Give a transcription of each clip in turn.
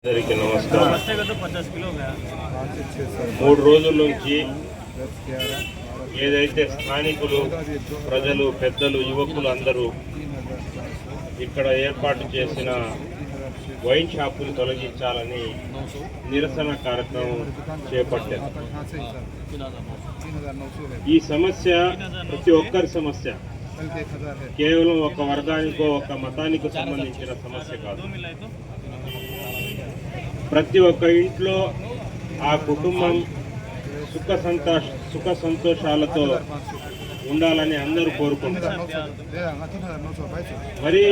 అందరికీ నమస్కారం. 3 రోజుల నుంచి ఏదైతే స్థానికులు, ప్రజలు, పెద్దలు, యువకులు అందరూ ఇక్కడ ఏర్పాటు చేసిన వైన్ షాపులు తొలగించాలని నిరసన కార్యక్రమం చేపట్టారు. ఈ సమస్య ప్రతి ఒక్కరి సమస్య, కేవలం ఒక వర్గానికో ఒక మతానికో సంబంధించిన సమస్య కాదు. ప్రతి ఒక్క ఇంట్లో ఆ కుటుంబం సుఖ సంతోషాలతో ఉండాలని అందరూ కోరుకుంటారు. మరి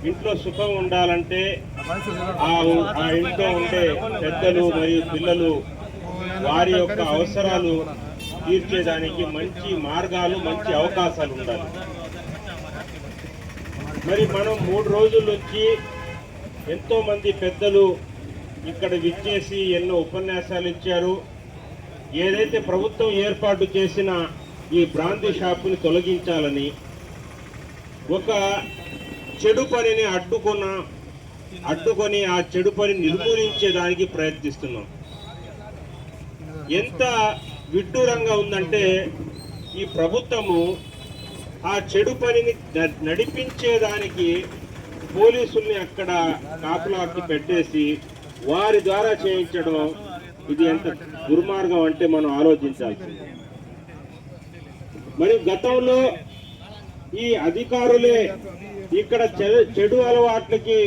ఇంట్లో సుఖం ఉండాలంటే ఆ ఇంట్లో ఉండే పెద్దలు మరియు పిల్లలు వారి యొక్క అవసరాలు తీర్చేదానికి మంచి మార్గాలు, మంచి అవకాశాలు ఉండాలి. మరి మనం 3 రోజుల నుంచి ఎంతో మంది పెద్దలు ఇక్కడ విచ్చేసి ఎన్నో ఉపన్యాసాలు ఇచ్చారు. ఏదైతే ప్రభుత్వం ఏర్పాటు చేసిన ఈ బ్రాందీ షాపుని తొలగించాలని, ఒక చెడు పనిని అడ్డుకొని ఆ చెడు పని నిర్మూలించేదానికి ప్రయత్నిస్తున్నాం. ఎంత విడ్డూరంగా ఉందంటే ఈ ప్రభుత్వము ఆ చెడు పనిని నడిపించేదానికి పోలీసుల్ని అక్కడ కాపులాకి పెట్టేసి వారి ద్వారా చేయించడం, ఇది ఎంత దుర్మార్గం అంటే మనం ఆలోచించాలి. మరి గతంలో ఈ అధికారులే ఇక్కడ చెడు అలవాట్లకి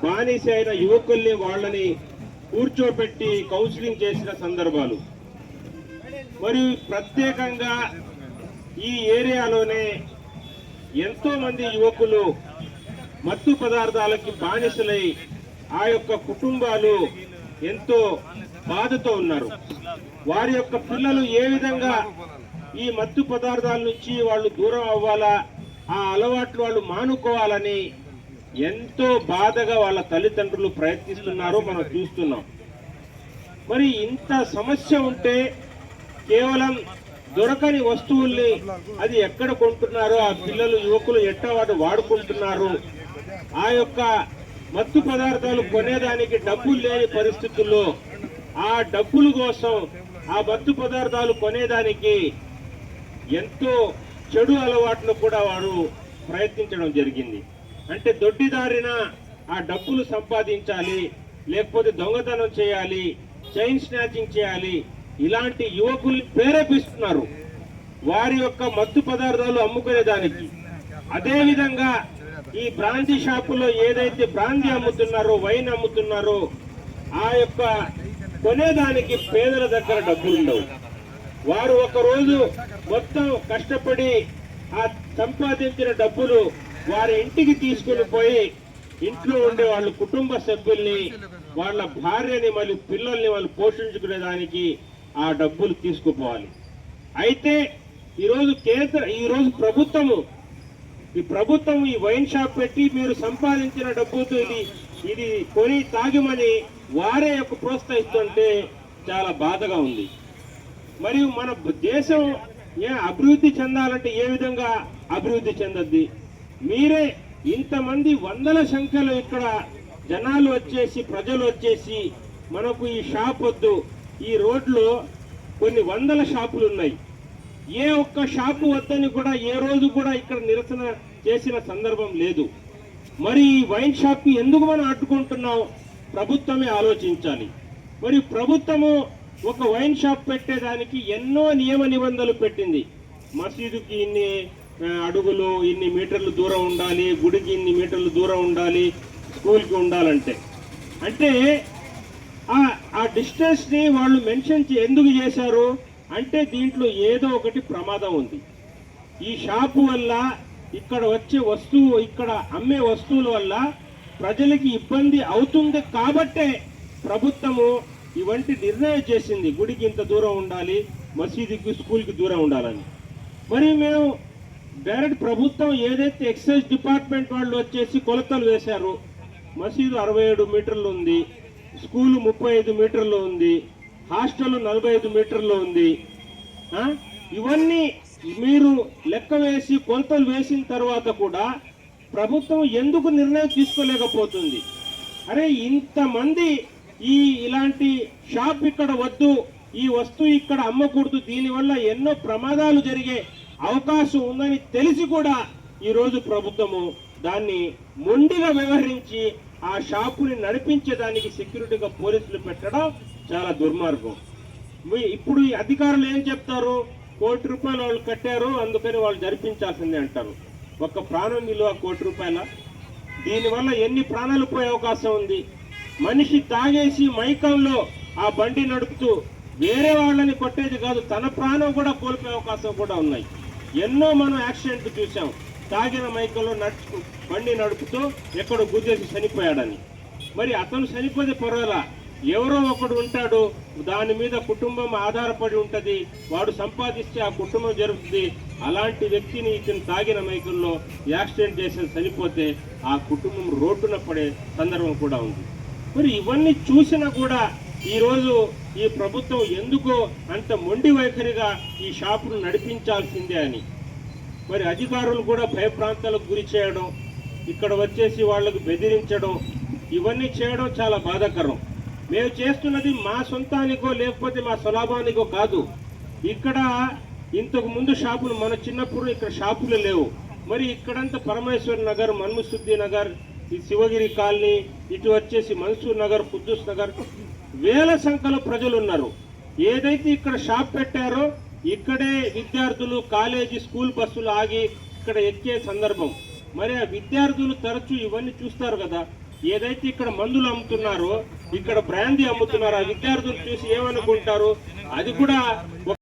బానిస అయిన యువకుల్ని వాళ్ళని కూర్చోబెట్టి కౌన్సిలింగ్ చేసిన సందర్భాలు. మరియు ప్రత్యేకంగా ఈ ఏరియాలోనే ఎంతో మంది యువకులు మత్తు పదార్థాలకి బానిసలై ఆ యొక్క కుటుంబాలు ఎంతో బాధతో ఉన్నారు. వారి యొక్క పిల్లలు ఏ విధంగా ఈ మత్తు పదార్థాల నుంచి వాళ్ళు దూరం అవ్వాలా, ఆ అలవాట్లు వాళ్ళు మానుకోవాలని ఎంతో బాధగా వాళ్ళ తల్లిదండ్రులు ప్రయత్నిస్తున్నారో మనం చూస్తున్నాం. మరి ఇంత సమస్య ఉంటే కేవలం దొరకని వస్తువుల్ని అది ఎక్కడ కొంటున్నారో, ఆ పిల్లలు, యువకులు ఎట్ట వాడు వాడుకుంటున్నారు, ఆ యొక్క మత్తు పదార్థాలు కొనేదానికి డబ్బులు లేని పరిస్థితుల్లో ఆ డబ్బుల కోసం ఆ మత్తు పదార్థాలు కొనేదానికి ఎంతో చెడు అలవాట్లు కూడా వారు ప్రయత్నించడం జరిగింది. అంటే దొడ్డిదారిన ఆ డబ్బులు సంపాదించాలి, లేకపోతే దొంగతనం చేయాలి, చైన్ స్నాచింగ్ చేయాలి, ఇలాంటి యువకుల్ని ప్రేరేపిస్తున్నారు వారి యొక్క మత్తు పదార్థాలు అమ్ముకునేదానికి. అదేవిధంగా ఈ బ్రాందీ షాపులో ఏదైతే బ్రాందీ అమ్ముతున్నారో, వైన్ అమ్ముతున్నారో, ఆ యొక్క కొనేదానికి పేదల దగ్గర డబ్బులు ఉండవు. వారు ఒకరోజు మొత్తం కష్టపడి ఆ సంపాదించిన డబ్బులు వారి ఇంటికి తీసుకుని పోయి ఇంట్లో ఉండే వాళ్ళ కుటుంబ సభ్యుల్ని, వాళ్ళ భార్యని, మళ్ళీ పిల్లల్ని వాళ్ళు పోషించుకునేదానికి ఆ డబ్బులు తీసుకుపోవాలి. అయితే ఈరోజు ప్రభుత్వం ఈ వైన్ షాప్ పెట్టి మీరు సంపాదించిన డబ్బుతో ఇది కొని తాగిమని వారే యొక్క ప్రోత్సహిస్తుంటే చాలా బాధగా ఉంది. మరియు మన దేశం అభివృద్ధి చెందాలంటే ఏ విధంగా అభివృద్ధి చెందద్ది? మీరే ఇంతమంది వందల సంఖ్యలో ఇక్కడ జనాలు వచ్చేసి, ప్రజలు వచ్చేసి మనకు ఈ షాప్ వద్దు, ఈ రోడ్లో కొన్ని వందల షాపులు ఉన్నాయి, ఏ ఒక్క షాపు వద్దని కూడా ఏ రోజు కూడా ఇక్కడ నిరసన చేసిన సందర్భం లేదు. మరి ఈ వైన్ షాప్ ఎందుకు మనం అడ్డుకుంటున్నాం? ప్రభుత్వమే ఆలోచించాలి. మరి ప్రభుత్వము ఒక వైన్ షాప్ పెట్టేదానికి ఎన్నో నియమ నిబంధనలు పెట్టింది. మసీదుకి ఇన్ని అడుగులు, ఇన్ని మీటర్లు దూరం ఉండాలి, గుడికి ఇన్ని మీటర్లు దూరం ఉండాలి, స్కూల్కి ఉండాలంటే. అంటే ఆ డిస్టెన్స్ ని వాళ్ళు మెన్షన్ ఎందుకు చేశారు అంటే దీంట్లో ఏదో ఒకటి ప్రమాదం ఉంది. ఈ షాపు వల్ల, ఇక్కడ వచ్చే వస్తువు, ఇక్కడ అమ్మే వస్తువుల వల్ల ప్రజలకి ఇబ్బంది అవుతుంది కాబట్టే ప్రభుత్వము ఇవంటి నిర్ణయం చేసింది. గుడికి ఇంత దూరం ఉండాలి, మసీదుకి, స్కూల్కి దూరం ఉండాలని. మరి మేము డైరెక్ట్ ప్రభుత్వం ఏదైతే ఎక్సైజ్ డిపార్ట్మెంట్ వాళ్ళు వచ్చేసి కొలతలు వేశారు, మసీదు 67 మీటర్లు ఉంది, స్కూలు 35 మీటర్లు ఉంది, హాస్టల్ 45 మీటర్లు ఉంది. ఇవన్నీ మీరు లెక్క వేసి కొలతలు వేసిన తర్వాత కూడా ప్రభుత్వం ఎందుకు నిర్ణయం తీసుకోలేకపోతుంది? అరే ఇంతమంది ఇలాంటి షాప్ ఇక్కడ వద్దు, ఈ వస్తువు ఇక్కడ అమ్మకూడదు, దీనివల్ల ఎన్నో ప్రమాదాలు జరిగే అవకాశం ఉందని తెలిసి కూడా ఈరోజు ప్రభుత్వము దాన్ని మొండిగా వ్యవహరించి ఆ షాపుని నడిపించేదానికి సెక్యూరిటీగా పోలీసులు పెట్టడం చాలా దుర్మార్గం. ఇప్పుడు ఈ అధికారులు ఏం చెప్తారు, ₹1 కోటి వాళ్ళు కట్టారు అందుకని వాళ్ళు జరిపించాల్సిందే అంటారు. ఒక ప్రాణం విలువ ₹1 కోటి. దీనివల్ల ఎన్ని ప్రాణాలు పోయే అవకాశం ఉంది. మనిషి తాగేసి మైకంలో ఆ బండి నడుపుతూ వేరే వాళ్ళని కొట్టేది కాదు, తన ప్రాణం కూడా కోల్పోయే అవకాశం కూడా ఉన్నాయి. ఎన్నో మనం యాక్సిడెంట్ చూసాం, తాగిన మైకంలో బండి నడుపుతూ ఎక్కడో గుద్దేసి చనిపోయాడని. మరి అతను చనిపోతే పర్వాలా, ఎవరో ఒకడు ఉంటాడు, దాని మీద కుటుంబం ఆధారపడి ఉంటది, వాడు సంపాదిస్తే ఆ కుటుంబం జరుగుతుంది. అలాంటి వ్యక్తిని ఇతను తాగిన మైకంలో యాక్సిడెంట్ చేసి చనిపోతే ఆ కుటుంబం రోడ్డున పడే సందర్భం కూడా ఉంది. మరి ఇవన్నీ చూసినా కూడా ఈరోజు ఈ ప్రభుత్వం ఎందుకో అంత మొండి వైఖరిగా ఈ షాపును నడిపించాల్సిందే అని. మరి అధికారులు కూడా భయప్రాంతాలకు గురి చేయడం, ఇక్కడ వచ్చేసి వాళ్ళకు బెదిరించడం, ఇవన్నీ చేయడం చాలా బాధాకరం. మేము చేస్తున్నది మా సొంతానికో లేకపోతే మా స్వలాభానికో కాదు. ఇక్కడ ఇంతకు ముందు షాపులు, మన చిన్నప్పుడు ఇక్కడ షాపులు లేవు. మరి ఇక్కడంతా పరమేశ్వర్ నగర్, మన్ముసుద్దీ నగర్, ఈ శివగిరి కాలనీ, ఇటు వచ్చేసి మన్సూర్ నగర్, కుద్దూస్ నగర్, వేల సంఖ్యలో ప్రజలు ఉన్నారు. ఏదైతే ఇక్కడ షాప్ పెట్టారో ఇక్కడే విద్యార్థులు, కాలేజీ, స్కూల్ బస్సులు ఆగి ఇక్కడ ఎక్కే సందర్భం. మరి ఆ విద్యార్థులు తరచూ ఇవన్నీ చూస్తారు కదా. ఏదైతే ఇక్కడ మందులు అమ్ముతున్నారో, ఇక్కడ బ్రాందీ అమ్ముతున్నారో, ఆ విద్యార్థులు చూసి ఏమనుకుంటారు, అది కూడా